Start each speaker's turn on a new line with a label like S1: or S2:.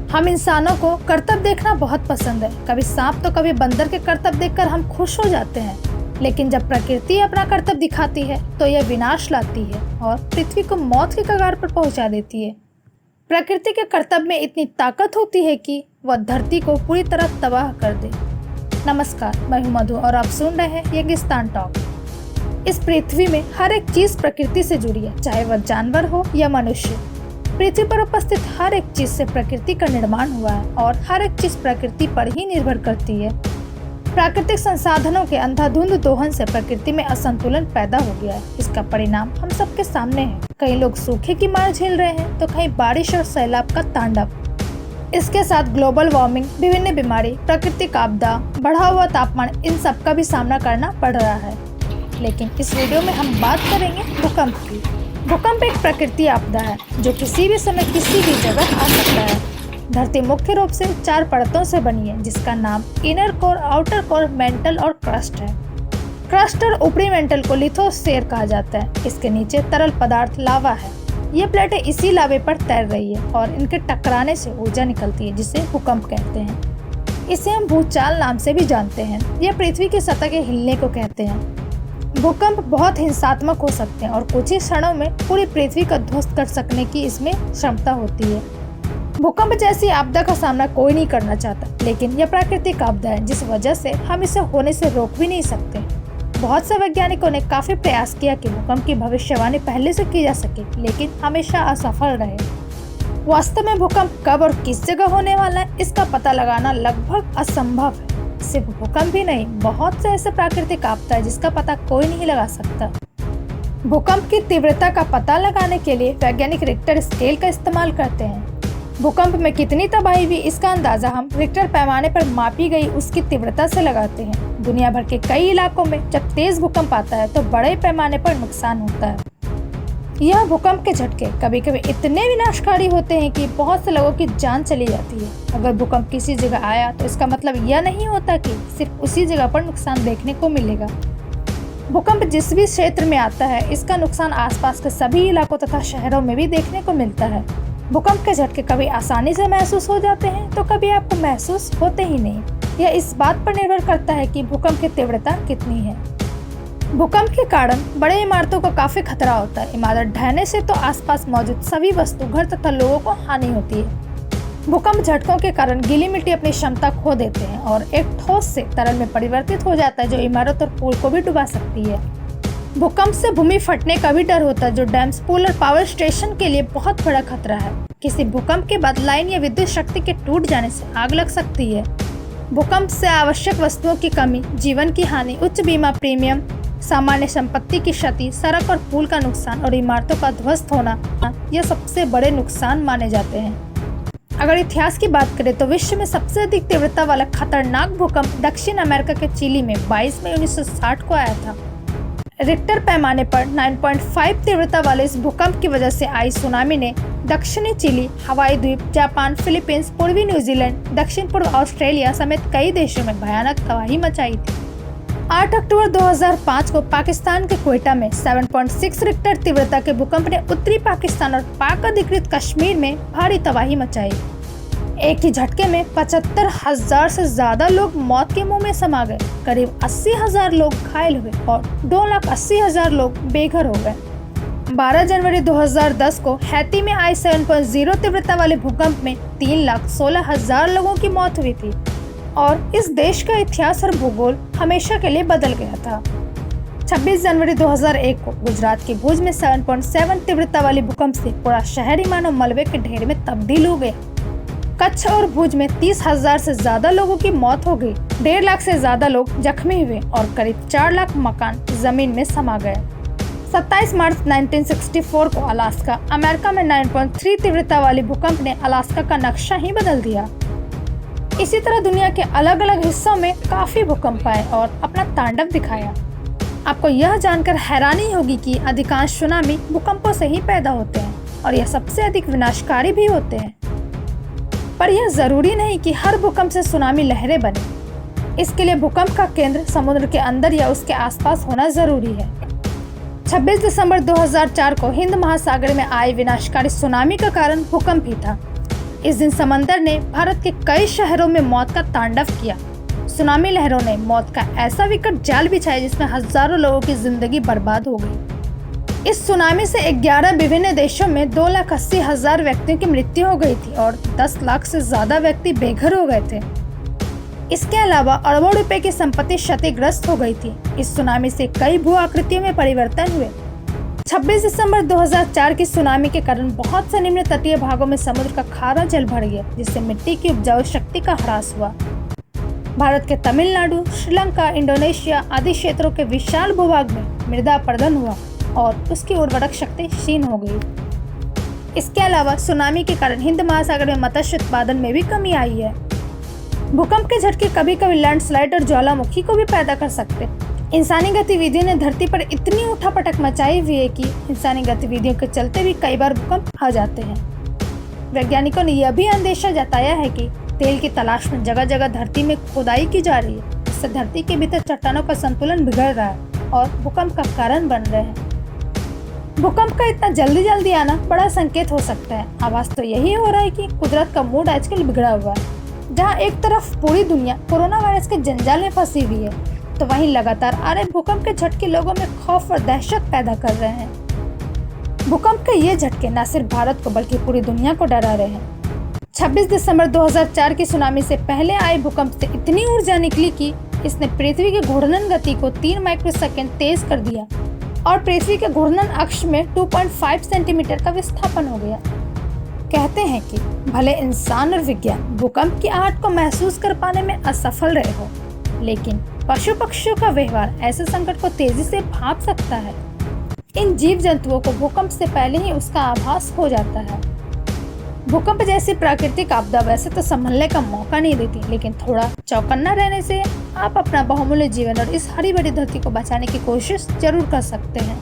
S1: हम इंसानों को करतब देखना बहुत पसंद है। कभी सांप तो कभी बंदर के करतब देखकर हम खुश हो जाते हैं, लेकिन जब प्रकृति अपना करतब दिखाती है तो यह विनाश लाती है और पृथ्वी को मौत के कगार पर पहुंचा देती है। प्रकृति के करतब में इतनी ताकत होती है कि वह धरती को पूरी तरह तबाह कर दे। नमस्कार, मैं हूं मधु और आप सुन रहे हैं रेगिस्तान टॉक। इस पृथ्वी में हर एक चीज प्रकृति से जुड़ी है, चाहे वह जानवर हो या मनुष्य। पृथ्वी पर उपस्थित हर एक चीज से प्रकृति का निर्माण हुआ है और हर एक चीज प्रकृति पर ही निर्भर करती है। प्राकृतिक संसाधनों के अंधाधुंध दोहन से प्रकृति में असंतुलन पैदा हो गया है। इसका परिणाम हम सबके सामने है। कई लोग सूखे की मार झेल रहे हैं तो कहीं बारिश और सैलाब का तांडव। इसके साथ ग्लोबल वार्मिंग, विभिन्न बीमारी, प्राकृतिक आपदा, बढ़ा हुआ तापमान, इन सब का भी सामना करना पड़ रहा है। लेकिन इस वीडियो में हम बात करेंगे भूकंप की। भूकंप एक प्राकृतिक आपदा है जो किसी भी समय किसी भी जगह आ सकता है। धरती मुख्य रूप से 4 परतों से बनी है, जिसका नाम inner core, outer core, mental और क्रस्ट है। क्रस्ट और ऊपरी मेंटल को लिथोस्फीयर कहा जाता है। इसके नीचे तरल पदार्थ लावा है। ये प्लेटें इसी लावे पर तैर रही है और इनके टकराने से ऊर्जा निकलती है, जिसे भूकंप कहते हैं। इसे हम भूचाल नाम से भी जानते हैं। यह पृथ्वी की सतह के हिलने को कहते हैं। भूकंप बहुत हिंसात्मक हो सकते हैं और कुछ ही क्षणों में पूरी पृथ्वी का ध्वस्त कर सकने की इसमें क्षमता होती है। भूकंप जैसी आपदा का सामना कोई नहीं करना चाहता, लेकिन यह प्राकृतिक आपदा है जिस वजह से हम इसे होने से रोक भी नहीं सकते। बहुत से वैज्ञानिकों ने काफी प्रयास किया कि भूकंप की भविष्यवाणी पहले से की जा सके, लेकिन हमेशा असफल रहे। वास्तव में भूकंप कब और किस जगह होने वाला है, इसका पता लगाना लगभग असंभव है। सिर्फ भूकंप ही नहीं, बहुत से ऐसे प्राकृतिक आपदा है जिसका पता कोई नहीं लगा सकता। भूकंप की तीव्रता का पता लगाने के लिए वैज्ञानिक रिक्टर स्केल का इस्तेमाल करते हैं। भूकंप में कितनी तबाही हुई, इसका अंदाजा हम रिक्टर पैमाने पर मापी गई उसकी तीव्रता से लगाते हैं। दुनिया भर के कई इलाकों में जब तेज भूकंप आता है तो बड़े पैमाने पर नुकसान होता है। यह भूकंप के झटके कभी कभी इतने विनाशकारी होते हैं कि बहुत से लोगों की जान चली जाती है। अगर भूकंप किसी जगह आया तो इसका मतलब यह नहीं होता कि सिर्फ उसी जगह पर नुकसान देखने को मिलेगा। भूकंप जिस भी क्षेत्र में आता है, इसका नुकसान आसपास के सभी इलाकों तथा शहरों में भी देखने को मिलता है। भूकंप के झटके कभी आसानी से महसूस हो जाते हैं तो कभी आपको महसूस होते ही नहीं। यह इस बात पर निर्भर करता है कि भूकंप की तीव्रता कितनी है। भूकंप के कारण बड़े इमारतों को काफी खतरा होता है। इमारत ढहने से तो आसपास मौजूद सभी वस्तु, घर तथा लोगों को हानि होती है। भूकंप झटकों के कारण गीली मिट्टी अपनी क्षमता खो देते हैं और एक ठोस से तरल में परिवर्तित हो जाता है, जो इमारत और पुल को भी डुबा सकती है। भूकंप से भूमि फटने का भी डर होता है, जो डैम्स, पुल और पावर स्टेशन के लिए बहुत बड़ा खतरा है। किसी भूकंप के बाद लाइन या विद्युत शक्ति के टूट जाने से आग लग सकती है। भूकंप से आवश्यक वस्तुओं की कमी, जीवन की हानि, उच्च बीमा प्रीमियम, सामान्य संपत्ति की क्षति, सड़क और पुल का नुकसान और इमारतों का ध्वस्त होना, यह सबसे बड़े नुकसान माने जाते हैं। अगर इतिहास की बात करें तो विश्व में सबसे अधिक तीव्रता वाला खतरनाक भूकंप दक्षिण अमेरिका के चिली में 22 मई 1960 को आया था। रिक्टर पैमाने पर 9.5 तीव्रता वाले इस भूकंप की वजह से आई सुनामी ने दक्षिणी चिली, हवाई द्वीप, जापान, फिलीपींस, पूर्वी न्यूजीलैंड, दक्षिण पूर्व ऑस्ट्रेलिया समेत कई देशों में भयानक तबाही मचाई थी। 8 अक्टूबर 2005 को पाकिस्तान के क्वेटा में 7.6 रिक्टर तीव्रता के भूकंप ने उत्तरी पाकिस्तान और पाक अधिकृत कश्मीर में भारी तबाही मचाई। एक ही झटके में 75,000 से ज्यादा लोग मौत के मुंह में समा गए, करीब 80,000 लोग घायल हुए और 2,80,000 लोग बेघर हो गए। 12 जनवरी 2010 को हैती में आई 7.0 तीव्रता वाले भूकंप में 3,16,000 लोगों की मौत हुई थी और इस देश का इतिहास और भूगोल हमेशा के लिए बदल गया था। 26 जनवरी 2001 को गुजरात के भुज में 7.7 तीव्रता वाली भूकंप से पूरा शहर ही मानो मलबे के ढेर में तब्दील हो गया। कच्छ और भुज में 30,000 से ज्यादा लोगों की मौत हो गई, 1.5 लाख से ज्यादा लोग जख्मी हुए और करीब 4 लाख मकान जमीन में समा गए। 27 मार्च 1964 को अलास्का, अमेरिका में 9.3 तीव्रता वाली भूकंप ने अलास्का का नक्शा ही बदल दिया। इसी तरह दुनिया के अलग अलग हिस्सों में काफी भूकंप आए और अपना तांडव दिखाया। आपको यह जानकर हैरानी होगी कि अधिकांश सुनामी भूकंपों से ही पैदा होते हैं और यह सबसे अधिक विनाशकारी भी होते हैं। पर यह जरूरी नहीं कि हर भूकंप से सुनामी लहरें बने। इसके लिए भूकंप का केंद्र समुद्र के अंदर या उसके आसपास होना जरूरी है। 26 दिसंबर 2004 को हिंद महासागर में आई विनाशकारी सुनामी का कारण भूकंप ही था। इस दिन समंदर ने भारत के कई शहरों में मौत का तांडव किया। सुनामी लहरों ने मौत का ऐसा विकट जाल बिछाया जिसमें हजारों लोगों की जिंदगी बर्बाद हो गई। इस सुनामी से 11 विभिन्न देशों में 2,80,000 व्यक्तियों की मृत्यु हो गई थी और 10 लाख से ज्यादा व्यक्ति बेघर हो गए थे। इसके अलावा अरबों रुपए की संपत्ति क्षतिग्रस्त हो गई थी। इस सुनामी से कई भू आकृतियों में परिवर्तन हुए। 26 दिसंबर 2004 की सुनामी के कारण बहुत से निम्न तटीय भागों में समुद्र का खारा जल भर गया, जिससे मिट्टी की उपजाऊ शक्ति का ह्रास हुआ। भारत के तमिलनाडु, श्रीलंका, इंडोनेशिया आदि क्षेत्रों के विशाल भूभाग में मृदा अपरदन हुआ और उसकी उर्वरक शक्ति क्षीण हो गई। इसके अलावा सुनामी के कारण हिंद महासागर में मत्स्य उत्पादन में भी कमी आई है। भूकंप के झटके कभी कभी लैंडस्लाइड और ज्वालामुखी को भी पैदा कर सकते हैं। इंसानी गतिविधियों ने धरती पर इतनी उठापटक मचाई हुई है कि इंसानी गतिविधियों के चलते भी कई बार भूकंप आ जाते हैं। वैज्ञानिकों ने यह भी अंदेशा जताया है कि तेल की तलाश में जगह जगह धरती में खुदाई की जा रही है, इससे धरती के भीतर चट्टानों का संतुलन बिगड़ रहा है और भूकंप का कारण बन रहे हैं। भूकंप का इतना जल्दी आना बड़ा संकेत हो सकता है। आवाज तो यही हो रहा है कि कुदरत का मूड आजकल बिगड़ा हुआ है। जहां एक तरफ पूरी दुनिया कोरोना वायरस के जंजाल में फंसी हुई है, तो वहीं लगातार आ रहे भूकंप के झटके लोगों में खौफ और दहशत पैदा कर रहे हैं। भूकंप के ये झटके न सिर्फ भारत को बल्कि पूरी दुनिया को डरा रहे हैं। 26 दिसंबर 2004 की सुनामी से पहले आए भूकंप से इतनी ऊर्जा निकली कि इसने पृथ्वी की घूर्णन गति को 3 माइक्रोसेकंड तेज कर दिया और पृथ्वी के घूर्णन अक्ष में 2.5 सेंटीमीटर का विस्थापन हो गया। कहते हैं कि भले इंसान और विज्ञान भूकंप की आहट को महसूस कर पाने में असफल रहे हो, लेकिन पशु पक्षियों का व्यवहार ऐसे संकट को तेजी से भांप सकता है। इन जीव जंतुओं को भूकंप से पहले ही उसका आभास हो जाता है। भूकंप जैसी प्राकृतिक आपदा वैसे तो संभलने का मौका नहीं देती, लेकिन थोड़ा चौकन्ना रहने से आप अपना बहुमूल्य जीवन और इस हरी भरी धरती को बचाने की कोशिश जरूर कर सकते हैं।